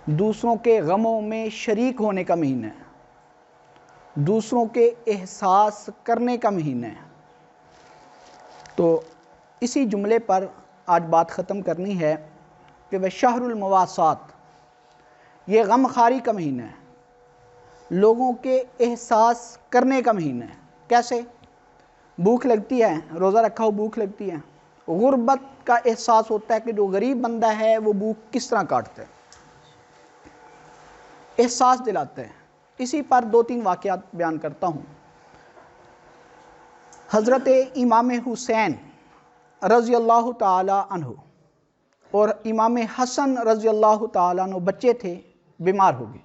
دوسروں کے غموں میں شریک ہونے کا مہینہ ہے، دوسروں کے احساس کرنے کا مہینہ ہے۔ تو اسی جملے پر آج بات ختم کرنی ہے کہ وہ شہر المواسات، یہ غم خاری کا مہینہ ہے، لوگوں کے احساس کرنے کا مہینہ ہے۔ کیسے؟ بھوک لگتی ہے، روزہ رکھا ہو بھوک لگتی ہے، غربت کا احساس ہوتا ہے کہ جو غریب بندہ ہے وہ بھوک کس طرح کاٹتا ہے، احساس دلاتا ہے۔ اسی پر 2-3 واقعات بیان کرتا ہوں۔ حضرت امام حسین رضی اللہ تعالی عنہ اور امام حسن رضی اللہ تعالیٰ عنہ بچے تھے، بیمار ہو گئے۔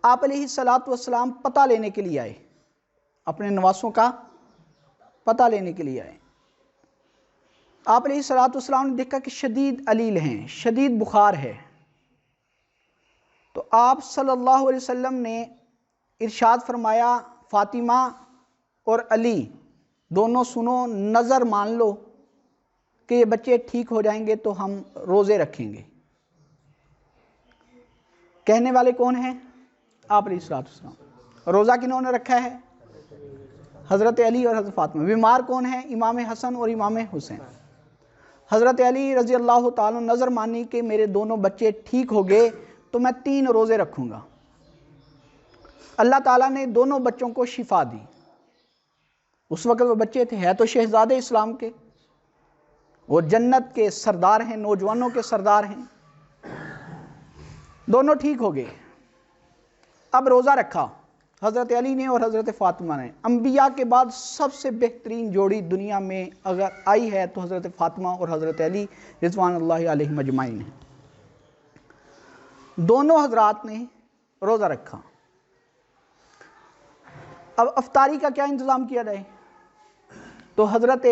آپ علیہ السلام پتہ لینے کے لیے آئے، اپنے نواسوں کا پتہ لینے کے لیے آئے۔ آپ علیہ السلام نے دیکھا کہ شدید علیل ہیں، شدید بخار ہے۔ تو آپ صلی اللہ علیہ وسلم نے ارشاد فرمایا، فاطمہ اور علی دونوں سنو، نظر مان لو کہ یہ بچے ٹھیک ہو جائیں گے تو ہم روزے رکھیں گے۔ کہنے والے کون ہیں؟ آپ علیہ السلام۔ روزہ کنہوں نے رکھا ہے؟ حضرت علی اور حضرت فاطمہ۔ بیمار کون ہیں؟ امام حسن اور امام حسین۔ حضرت علی رضی اللہ تعالیٰ نظر مانی کہ میرے دونوں بچے ٹھیک ہو گئے تو میں 3 روزے رکھوں گا۔ اللہ تعالیٰ نے دونوں بچوں کو شفا دی۔ اس وقت وہ بچے تھے، ہے تو شہزادے اسلام کے، وہ جنت کے سردار ہیں، نوجوانوں کے سردار ہیں۔ دونوں ٹھیک ہو گئے۔ اب روزہ رکھا حضرت علی نے اور حضرت فاطمہ نے۔ انبیاء کے بعد سب سے بہترین جوڑی دنیا میں اگر آئی ہے تو حضرت فاطمہ اور حضرت علی رضوان اللہ علیہم اجمعین ہیں۔ دونوں حضرات نے روزہ رکھا۔ اب افطاری کا کیا انتظام کیا جائے؟ تو حضرت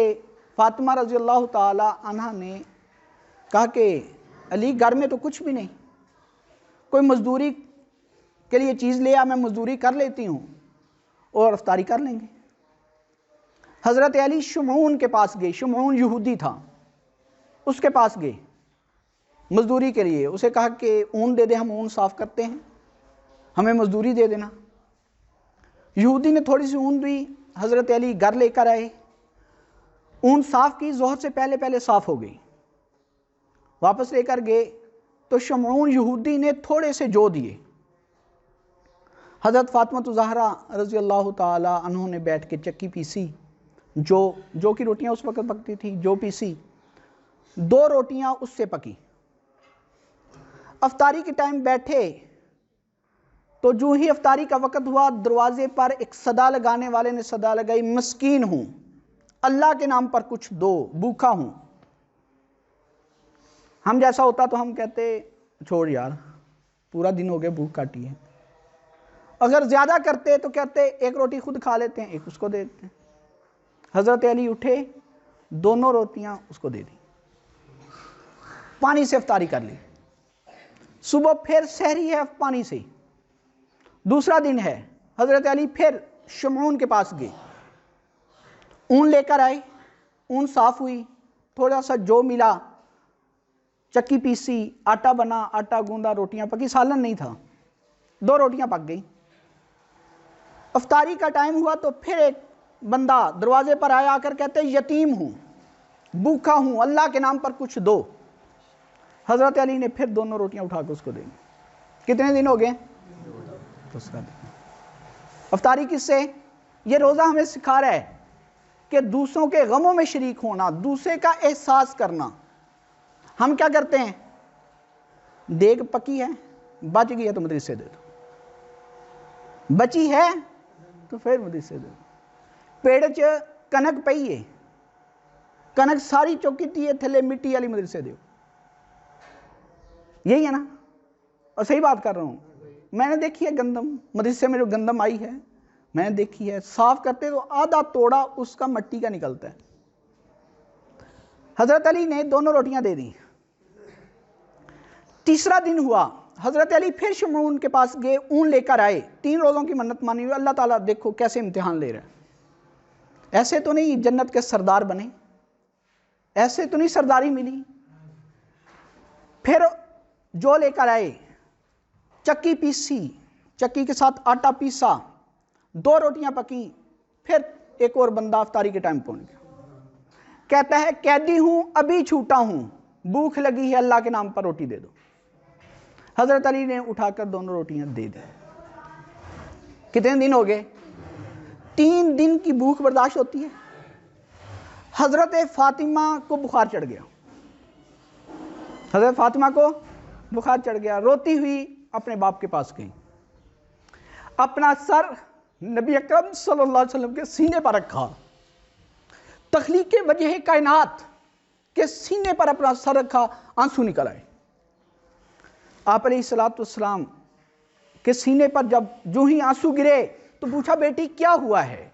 فاطمہ رضی اللہ تعالی عنہ نے کہا کہ علی گھر میں تو کچھ بھی نہیں، کوئی مزدوری کے لیے چیز لے آ، میں مزدوری کر لیتی ہوں اور افطاری کر لیں گے۔ حضرت علی شمعون کے پاس گئے، شمعون یہودی تھا، اس کے پاس گئے مزدوری کے لیے۔ اسے کہا کہ اون دے دے، ہم اون صاف کرتے ہیں، ہمیں مزدوری دے دینا۔ یہودی نے تھوڑی سی اون دی، حضرت علی گھر لے کر آئے، اون صاف کی، ظہر سے پہلے پہلے صاف ہو گئی۔ واپس لے کر گئے تو شمعون یہودی نے تھوڑے سے جو دیے۔ حضرت فاطمہ زہرا رضی اللہ تعالی عنہ نے بیٹھ کے چکی پیسی، جو کی روٹیاں اس وقت پکتی تھی، جو پیسی، 2 روٹیاں اس سے پکی۔ افطاری کے ٹائم بیٹھے تو جو ہی افطاری کا وقت ہوا، دروازے پر ایک صدا لگانے والے نے صدا لگائی، مسکین ہوں، اللہ کے نام پر کچھ دو، بھوکا ہوں۔ ہم جیسا ہوتا تو ہم کہتے چھوڑ یار، پورا دن ہو گیا بھوک کاٹی ہے۔ اگر زیادہ کرتے تو کہتے 1 روٹی خود کھا لیتے ہیں، 1 اس کو دے دیتے ہیں۔ حضرت علی اٹھے، 2 روٹیاں اس کو دے دی، پانی سے افطاری کر لی۔ صبح پھر سحری ہے پانی سے، دوسرا دن ہے۔ حضرت علی پھر شمعون کے پاس گئے، اون لے کر آئے، اون صاف ہوئی، تھوڑا سا جو ملا، چکی پیسی، آٹا بنا، آٹا گوندا، روٹیاں پکی، سالن نہیں تھا، 2 روٹیاں پک گئی۔ افطاری کا ٹائم ہوا تو پھر ایک بندہ دروازے پر آیا، آ کر کہتے یتیم ہوں، بھوکا ہوں، اللہ کے نام پر کچھ دو۔ حضرت علی نے پھر 2 روٹیاں اٹھا کے اس کو دیں۔ کتنے دن ہو گئے؟ دوسرا دن۔ افطاری کس سے؟ یہ روزہ ہمیں سکھا رہا ہے کہ دوسروں کے غموں میں شریک ہونا، دوسرے کا احساس کرنا۔ ہم کیا کرتے ہیں؟ دیگ پکی ہے، بچ گئی ہے تو مدرسے دے دو، بچی ہے تو پھر مدرسے دے دو۔ پیڑ چ کنک پئی ہے، کنک ساری چوکی تھی ہے تھلے مٹی والی، مدرسے دیو۔ یہی ہے نا؟ اور صحیح بات کر رہا ہوں، میں نے دیکھی ہے گندم، مدرسے میں جو گندم آئی ہے میں نے دیکھی ہے، صاف کرتے تو آدھا توڑا اس کا مٹی کا نکلتا ہے۔ حضرت علی نے 2 روٹیاں دے دی۔ تیسرا دن ہوا، حضرت علی پھر شمعون کے پاس گئے، اون لے کر آئے، 3 روزوں کی منت مانی ہوئی۔ اللہ تعالیٰ دیکھو کیسے امتحان لے رہا ہے، ایسے تو نہیں جنت کے سردار بنے، ایسے تو نہیں سرداری ملی۔ پھر جو لے کر آئے، چکی پیسی، چکی کے ساتھ آٹا پیسا، 2 روٹیاں پکی، پھر ایک اور بندہ افطاری کے ٹائم پہنچ گیا، کہتا ہے قیدی ہوں، ابھی چھوٹا ہوں، بھوک لگی ہے، اللہ کے نام پر روٹی دے دو۔ حضرت علی نے اٹھا کر دونوں روٹیاں دے دی۔ کتنے دن ہو گئے؟ 3 دن کی بھوک برداشت ہوتی ہے؟ حضرت فاطمہ کو بخار چڑھ گیا، حضرت فاطمہ کو بخار چڑھ گیا، روتی ہوئی اپنے باپ کے پاس گئی، اپنا سر نبی اکرم صلی اللہ علیہ وسلم کے سینے پر رکھا، تخلیق وجہ کائنات کے سینے پر اپنا سر رکھا، آنسو نکل آئے۔ آپ علیہ السلام کے سینے پر جب جو ہی آنسو گرے تو پوچھا بیٹی کیا ہوا ہے؟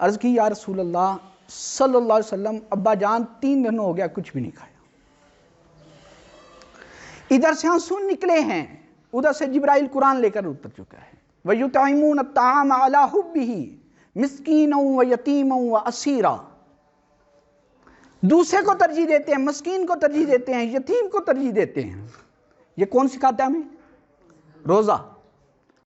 عرض کی یا رسول اللہ صلی اللہ علیہ وسلم ابا جان 3 دن ہو گیا کچھ بھی نہیں کھایا۔ ادھر سے آنسو نکلے ہیں، ادھر سے جبرائیل قرآن لے کر اتر چکا ہے۔ وَيُطْعِمُونَ الطَّعَامَ عَلَىٰ حُبِّهِ مِسْكِينًا وَيَتِيمًا وَأَسِيرًا، دوسرے کو ترجیح دیتے ہیں، مسکین کو ترجیح دیتے ہیں، یتیم کو ترجیح دیتے ہیں۔ یہ کون سکھاتا ہے ہمیں؟ روزہ۔